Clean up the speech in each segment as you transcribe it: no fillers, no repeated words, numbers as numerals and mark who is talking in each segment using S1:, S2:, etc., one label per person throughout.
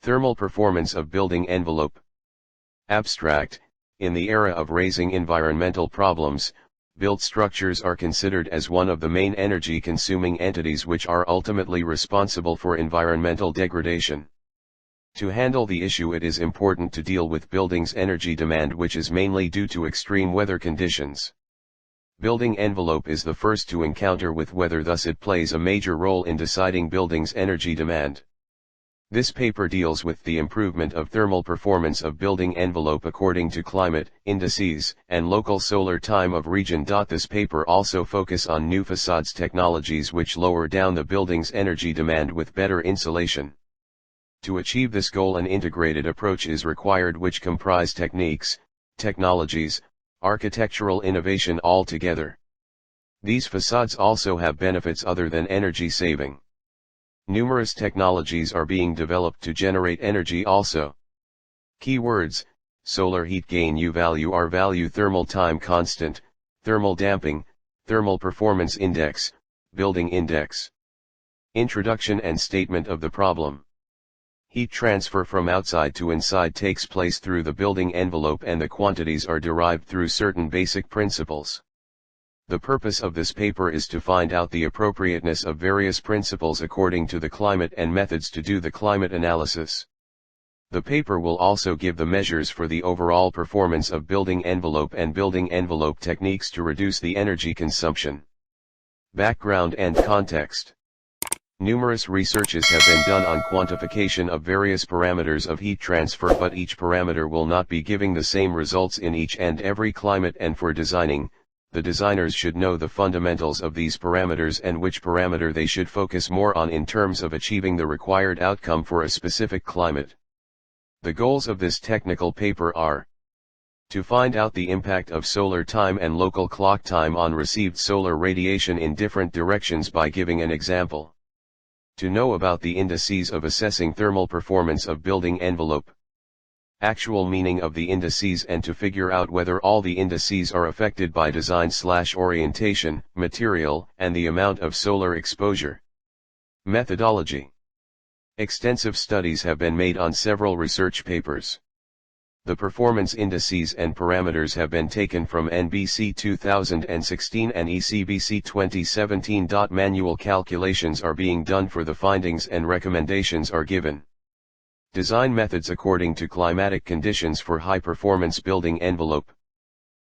S1: Thermal performance of building envelope. Abstract. In the era of raising environmental problems, built structures are considered as one of the main energy-consuming entities which are ultimately responsible for environmental degradation. To handle the issue, it is important to deal with buildings' energy demand, which is mainly due to extreme weather conditions. Building envelope is the first to encounter with weather, thus it plays a major role in deciding buildings' energy demand. This paper deals with the improvement of thermal performance of building envelope according to climate, indices, and local solar time of region. This paper also focus on new facades technologies which lower down the building's energy demand with better insulation. To achieve this goal, an integrated approach is required which comprise techniques, technologies, architectural innovation all together. These facades also have benefits other than energy saving. Numerous technologies are being developed to generate energy also. Keywords: solar heat gain, U value, R value, thermal time constant, thermal damping, thermal performance index, building index. Introduction and statement of the problem. Heat transfer from outside to inside takes place through the building envelope, and the quantities are derived through certain basic principles. The purpose of this paper is to find out the appropriateness of various principles according to the climate and methods to do the climate analysis. The paper will also give the measures for the overall performance of building envelope and building envelope techniques to reduce the energy consumption. Background and context. Numerous researches have been done on quantification of various parameters of heat transfer, but each parameter will not be giving the same results in each and every climate, and for designing, the designers should know the fundamentals of these parameters and which parameter they should focus more on in terms of achieving the required outcome for a specific climate. The goals of this technical paper are: to find out the impact of solar time and local clock time on received solar radiation in different directions by giving an example. To know about the indices of assessing thermal performance of building envelope. Actual meaning of the indices, and to figure out whether all the indices are affected by design/orientation, material, and the amount of solar exposure. Methodology. Extensive studies have been made on several research papers. The performance indices and parameters have been taken from NBC 2016 and ECBC 2017. Manual calculations are being done for the findings and recommendations are given. Design methods according to climatic conditions for high-performance building envelope.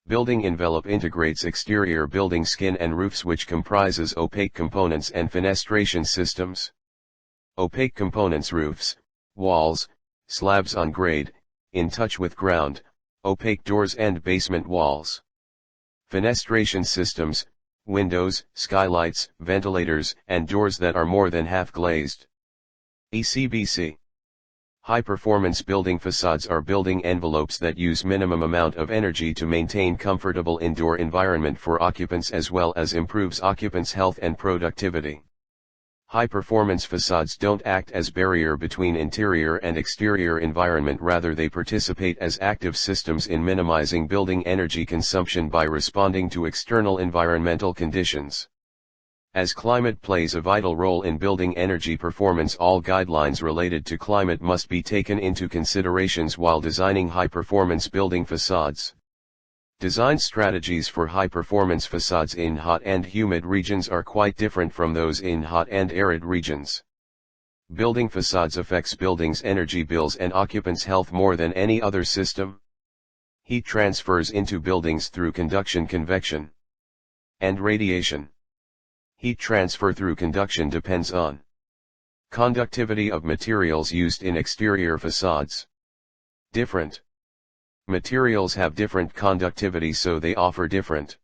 S1: Building envelope integrates exterior building skin and roofs, which comprises opaque components and fenestration systems. Opaque components: roofs, walls, slabs on grade, in touch with ground, opaque doors and basement walls. Fenestration systems: windows, skylights, ventilators, and doors that are more than half glazed. ECBC. High-performance building facades are building envelopes that use minimum amount of energy to maintain comfortable indoor environment for occupants, as well as improves occupants' health and productivity. High-performance facades don't act as barrier between interior and exterior environment, rather they participate as active systems in minimizing building energy consumption by responding to external environmental conditions. As climate plays a vital role in building energy performance, all guidelines related to climate must be taken into considerations while designing high-performance building facades. Design strategies for high-performance facades in hot and humid regions are quite different from those in hot and arid regions. Building facades affects buildings' energy bills and occupants' health more than any other system. Heat transfers into buildings through conduction, convection, and radiation. Heat transfer through conduction depends on conductivity of materials used in exterior facades. Different materials have different conductivity, so they offer different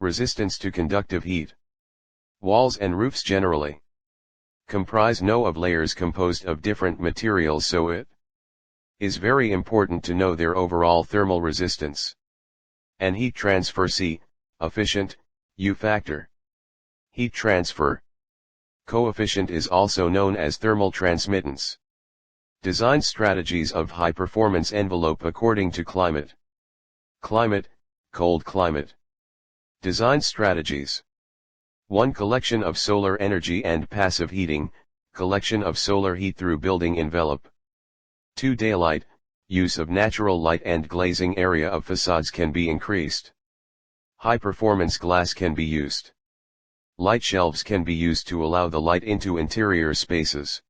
S1: resistance to conductive heat. Walls and roofs generally comprise of layers composed of different materials, so it is very important to know their overall thermal resistance. And heat transfer C, efficient, U factor. Heat transfer coefficient is also known as thermal transmittance. Design strategies of high-performance envelope according to climate. Climate, cold climate. Design strategies. 1. Collection of solar energy and passive heating, collection of solar heat through building envelope. 2. Daylight, use of natural light and glazing area of facades can be increased. High-performance glass can be used. Light shelves can be used to allow the light into interior spaces.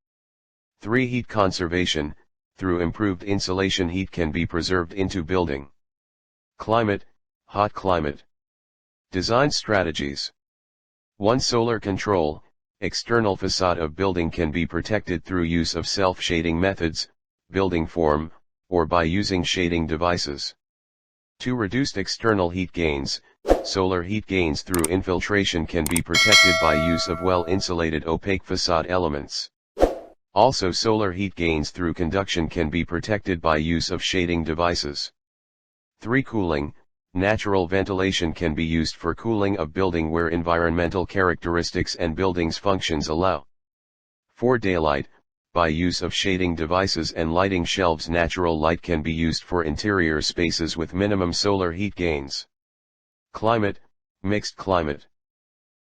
S1: 3. Heat conservation, through improved insulation heat can be preserved into building. Climate, hot climate. Design strategies. 1. Solar control, external facade of building can be protected through use of self-shading methods, building form, or by using shading devices. 2. Reduced external heat gains, solar heat gains through infiltration can be protected by use of well-insulated opaque facade elements. Also solar heat gains through conduction can be protected by use of shading devices. 3. Cooling, natural ventilation can be used for cooling of building where environmental characteristics and building's functions allow. 4. Daylight, by use of shading devices and lighting shelves natural light can be used for interior spaces with minimum solar heat gains. Climate, mixed climate.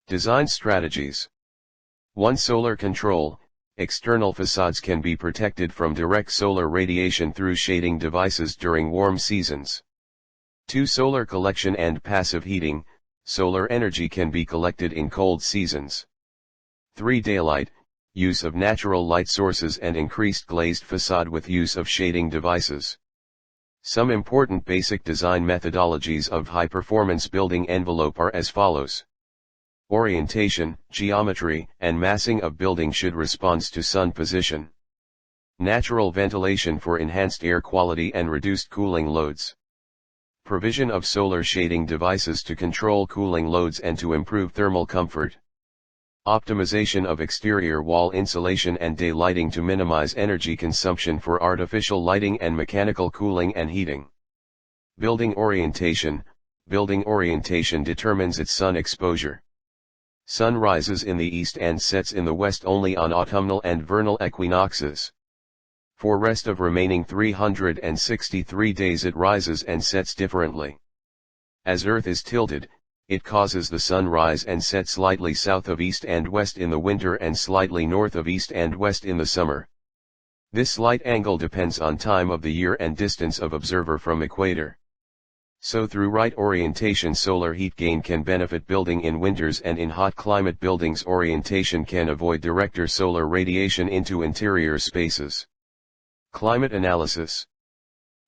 S1: Design strategies. 1. Solar control, external facades can be protected from direct solar radiation through shading devices during warm seasons. 2. Solar collection and passive heating, solar energy can be collected in cold seasons. 3. Daylight, use of natural light sources and increased glazed facade with use of shading devices. Some important basic design methodologies of high-performance building envelope are as follows. Orientation, geometry, and massing of building should respond to sun position. Natural ventilation for enhanced air quality and reduced cooling loads. Provision of solar shading devices to control cooling loads and to improve thermal comfort. Optimization of exterior wall insulation and day lighting to minimize energy consumption for artificial lighting and mechanical cooling and heating. Building orientation determines its sun exposure. Sun rises in the east and sets in the west only on autumnal and vernal equinoxes. For rest of remaining 363 days it rises and sets differently. As Earth is tilted, it causes the sun rise and set slightly south of east and west in the winter and slightly north of east and west in the summer. This slight angle depends on time of the year and distance of observer from equator. So through right orientation solar heat gain can benefit building in winters, and in hot climate buildings orientation can avoid direct solar radiation into interior spaces. Climate analysis.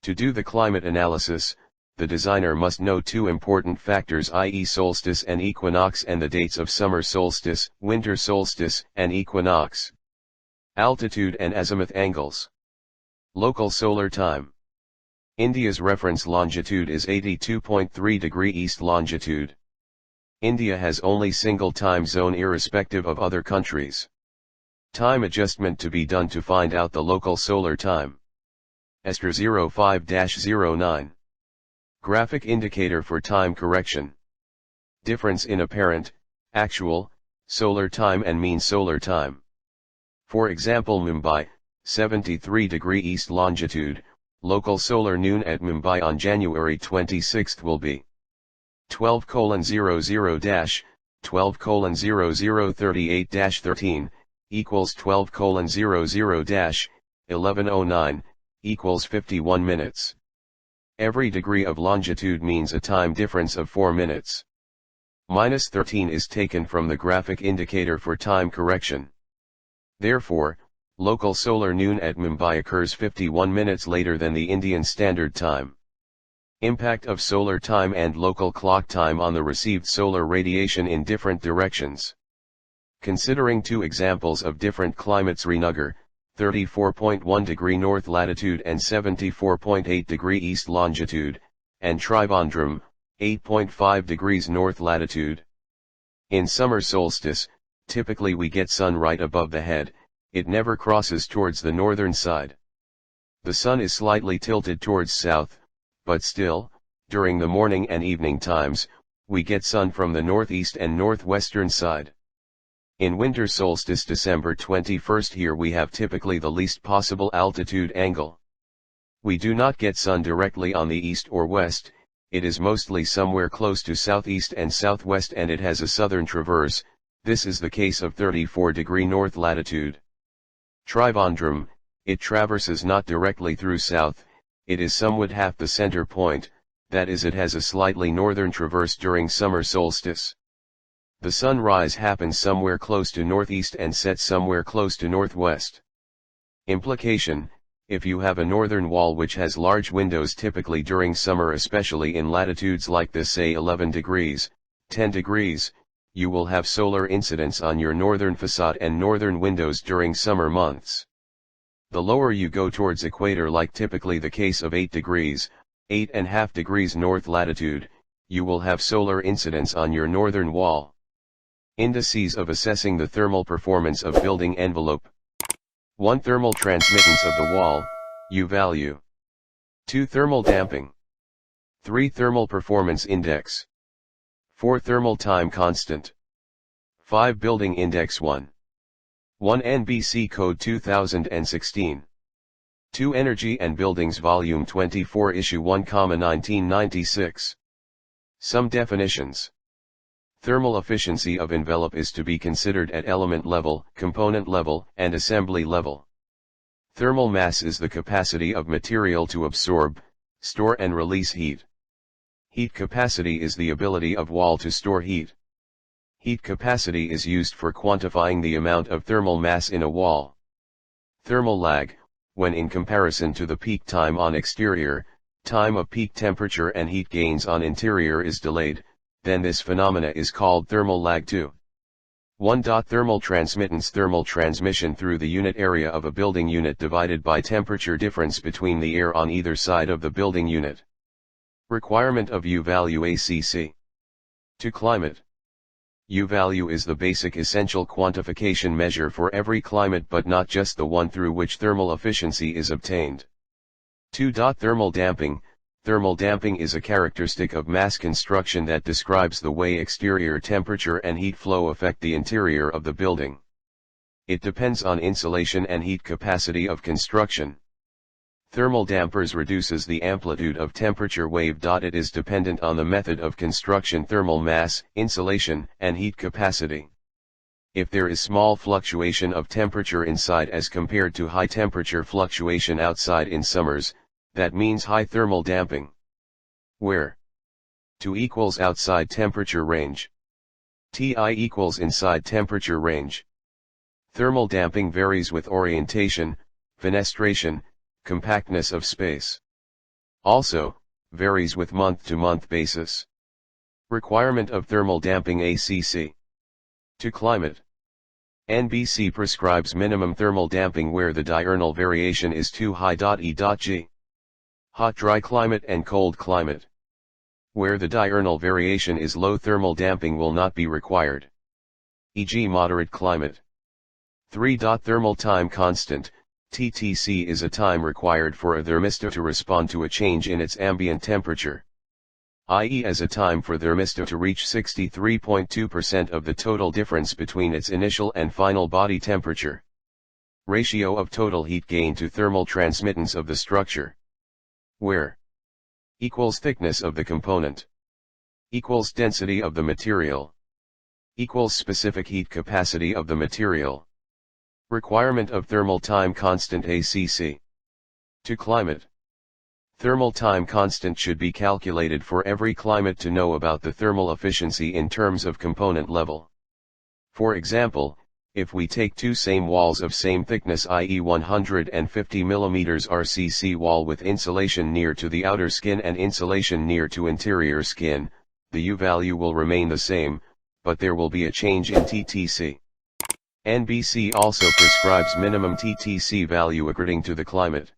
S1: To do the climate analysis, the designer must know two important factors, i.e. solstice and equinox, and the dates of summer solstice, winter solstice, and equinox. Altitude and azimuth angles. Local solar time. India's reference longitude is 82.3 degree east longitude. India has only single time zone irrespective of other countries. Time adjustment to be done to find out the local solar time. Esther 05-09. Graphic indicator for time correction. Difference in apparent, actual, solar time and mean solar time. For example, Mumbai, 73 degree east longitude, local solar noon at Mumbai on January 26 will be 12:00-12:0038-13 equals 12:00-11:09 equals 51 minutes. Every degree of longitude means a time difference of 4 minutes. -13 is taken from the graphic indicator for time correction. Therefore, local solar noon at Mumbai occurs 51 minutes later than the Indian Standard Time. Impact of solar time and local clock time on the received solar radiation in different directions. Considering two examples of different climates, Srinagar, 34.1 degree north latitude and 74.8 degree east longitude, and Trivandrum, 8.5 degrees north latitude. In summer solstice, typically we get sun right above the head, it never crosses towards the northern side. The sun is slightly tilted towards south, but still, during the morning and evening times, we get sun from the northeast and northwestern side. In winter solstice December 21st, here we have typically the least possible altitude angle. We do not get sun directly on the east or west, it is mostly somewhere close to southeast and southwest, and it has a southern traverse. This is the case of 34 degree north latitude. Trivandrum, It traverses not directly through south, it is somewhat half the center point, that is it has a slightly northern traverse during summer solstice. The sunrise happens somewhere close to northeast and sets somewhere close to northwest. Implication: if you have a northern wall which has large windows typically during summer, especially in latitudes like this, say 11 degrees, 10 degrees, you will have solar incidence on your northern facade and northern windows during summer months. The lower you go towards equator, like typically the case of 8 degrees, 8.5 degrees north latitude, you will have solar incidence on your northern wall. Indices of assessing the thermal performance of building envelope. 1. Thermal transmittance of the wall, U value. 2. Thermal damping. 3. Thermal performance index. 4. Thermal time constant. 5. Building index 1. 1. NBC Code 2016. 2. Energy and Buildings Volume 24 Issue 1, 1996. Some definitions. Thermal efficiency of envelope is to be considered at element level, component level, and assembly level. Thermal mass is the capacity of material to absorb, store and release heat. Heat capacity is the ability of wall to store heat. Heat capacity is used for quantifying the amount of thermal mass in a wall. Thermal lag, when in comparison to the peak time on exterior, time of peak temperature and heat gains on interior is delayed, then this phenomena is called thermal lag 2. 1. Thermal transmittance. Thermal transmission through the unit area of a building unit divided by temperature difference between the air on either side of the building unit. Requirement of U value ACC. To climate. U value is the basic essential quantification measure for every climate, but not just the one through which thermal efficiency is obtained. 2. Thermal damping. Thermal damping is a characteristic of mass construction that describes the way exterior temperature and heat flow affect the interior of the building. It depends on insulation and heat capacity of construction. Thermal dampers reduces the amplitude of temperature wave. It is dependent on the method of construction, thermal mass, insulation, and heat capacity. If there is small fluctuation of temperature inside as compared to high temperature fluctuation outside in summers, that means high thermal damping. Where 2 equals outside temperature range. Ti equals inside temperature range. Thermal damping varies with orientation, fenestration, compactness of space. Also, varies with month-to-month basis. Requirement of thermal damping ACC. To climate. NBC prescribes minimum thermal damping where the diurnal variation is too high. E.g. Hot dry climate and cold climate. Where the diurnal variation is low, thermal damping will not be required. E.g. moderate climate. 3. Thermal time constant, TTC, is a time required for a thermistor to respond to a change in its ambient temperature. i.e. as a time for thermistor to reach 63.2% of the total difference between its initial and final body temperature. Ratio of total heat gain to thermal transmittance of the structure. Where equals thickness of the component, equals density of the material, equals specific heat capacity of the material. Requirement of thermal time constant ACC. To climate. Thermal time constant should be calculated for every climate to know about the thermal efficiency in terms of component level. For example, if we take two same walls of same thickness, i.e. 150 mm RCC wall with insulation near to the outer skin and insulation near to interior skin, the U value will remain the same, but there will be a change in TTC. NBC also prescribes minimum TTC value according to the climate.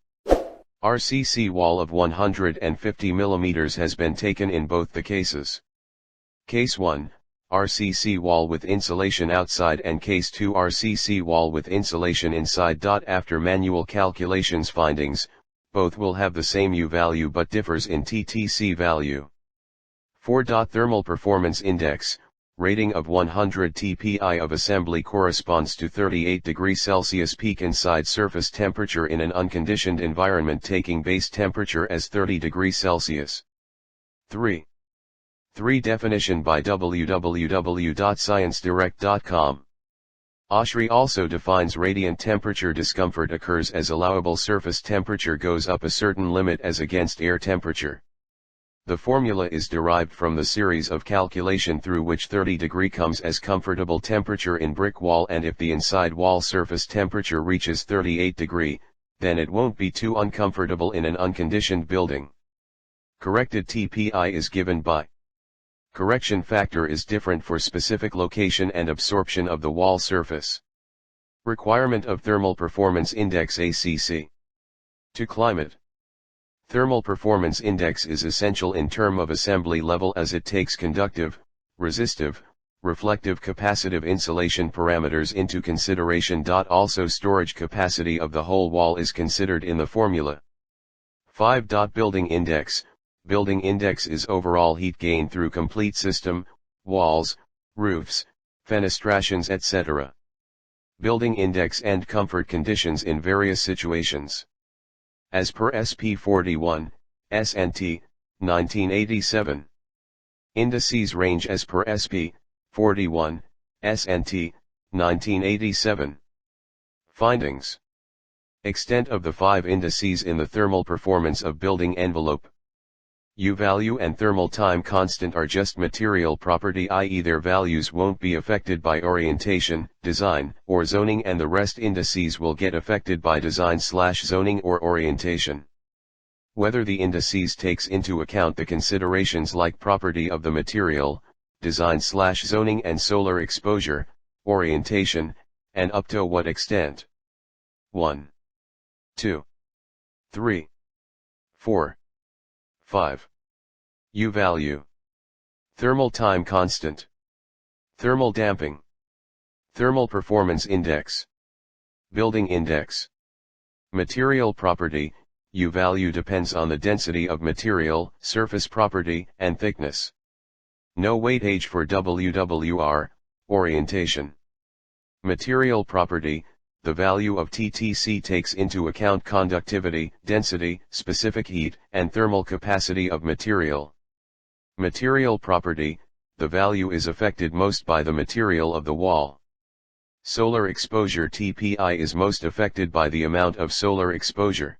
S1: RCC wall of 150 mm has been taken in both the cases. Case 1, RCC wall with insulation outside, and Case 2, RCC wall with insulation inside. After manual calculations findings, both will have the same U value but differs in TTC value. 4. Thermal performance index, rating of 100 TPI of assembly corresponds to 38 degrees Celsius peak inside surface temperature in an unconditioned environment taking base temperature as 30 degrees Celsius. 3. Definition by www.sciencedirect.com Oshry also defines radiant temperature discomfort occurs as allowable surface temperature goes up a certain limit as against air temperature. The formula is derived from the series of calculation through which 30 degree comes as comfortable temperature in brick wall, and if the inside wall surface temperature reaches 38 degree, then it won't be too uncomfortable in an unconditioned building. Corrected TPI is given by correction factor is different for specific location and absorption of the wall surface. Requirement of Thermal Performance Index ACC. To climate. Thermal Performance Index is essential in term of assembly level as it takes conductive, resistive, reflective capacitive insulation parameters into consideration. Also storage capacity of the whole wall is considered in the formula. 5. Building Index. Building index is overall heat gain through complete system, walls, roofs, fenestrations etc. Building index and comfort conditions in various situations. As per SP 41, S&T, 1987. Indices range as per SP 41, S&T, 1987. Findings. Extent of the 5 indices in the thermal performance of building envelope. U value and thermal time constant are just material property, i.e. their values won't be affected by orientation, design, or zoning, and the rest indices will get affected by design/zoning or orientation. Whether the indices takes into account the considerations like property of the material, design/zoning and solar exposure, orientation, and up to what extent. 1, 2, 3, 4, 5. U value. Thermal time constant. Thermal damping. Thermal performance index. Building index. Material property. U value depends on the density of material, surface property, and thickness. No weightage for WWR, orientation. Material property. The value of TTC takes into account conductivity, density, specific heat, and thermal capacity of material. Material property, the value is affected most by the material of the wall. Solar exposure TPI is most affected by the amount of solar exposure.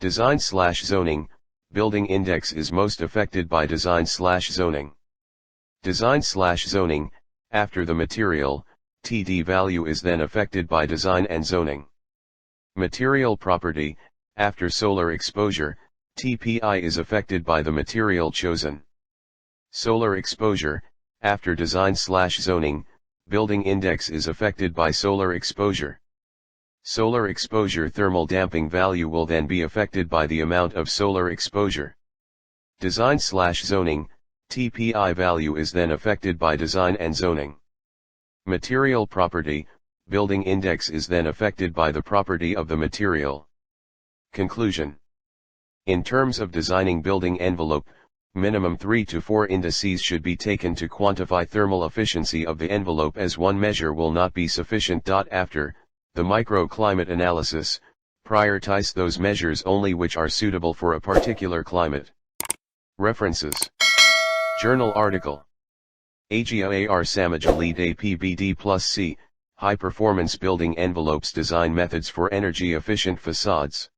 S1: Design/zoning, building index is most affected by design/zoning. Design/zoning, after the material, TD value is then affected by design and zoning. Material property, after solar exposure, TPI is affected by the material chosen. Solar exposure, after design/zoning, building index is affected by solar exposure. Solar exposure thermal damping value will then be affected by the amount of solar exposure. Design/zoning, TPI value is then affected by design and zoning. Material property, building index is then affected by the property of the material. Conclusion. In terms of designing building envelope, minimum 3 to 4 indices should be taken to quantify thermal efficiency of the envelope, as one measure will not be sufficient. After the microclimate analysis, prioritize those measures only which are suitable for a particular climate. References. Journal article. AGIERT Samaja Lead APBD+C, High Performance Building Envelopes Design Methods for Energy Efficient Facades.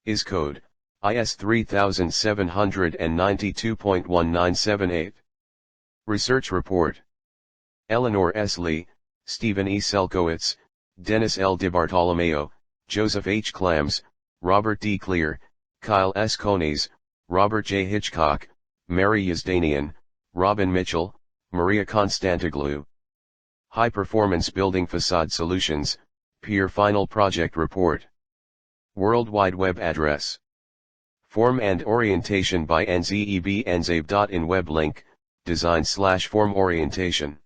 S1: IS Code, IS 3792.1978. Research Report. Eleanor S. Lee, Stephen E. Selkowitz, Dennis L. DiBartolomeo, Joseph H. Clams, Robert D. Clear, Kyle S. Kones, Robert J. Hitchcock, Mary Yazdanian, Robin Mitchell, Maria Constantiglou. High Performance Building Facade Solutions, Peer Final Project Report. World Wide Web address. Form and Orientation by NZEB NZAB. In web link, Design/Form Orientation.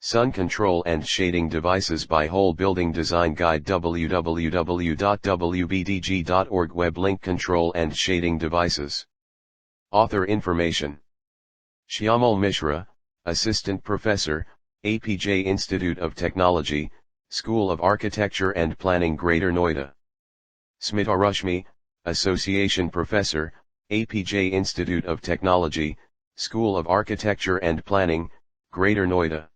S1: Sun Control and Shading Devices by Whole Building Design Guide www.wbdg.org. Web link Control and Shading Devices. Author information. Shyamal Mishra, Assistant Professor, APJ Institute of Technology, School of Architecture and Planning, Greater Noida. Smita Rashmi, Association Professor, APJ Institute of Technology, School of Architecture and Planning, Greater Noida.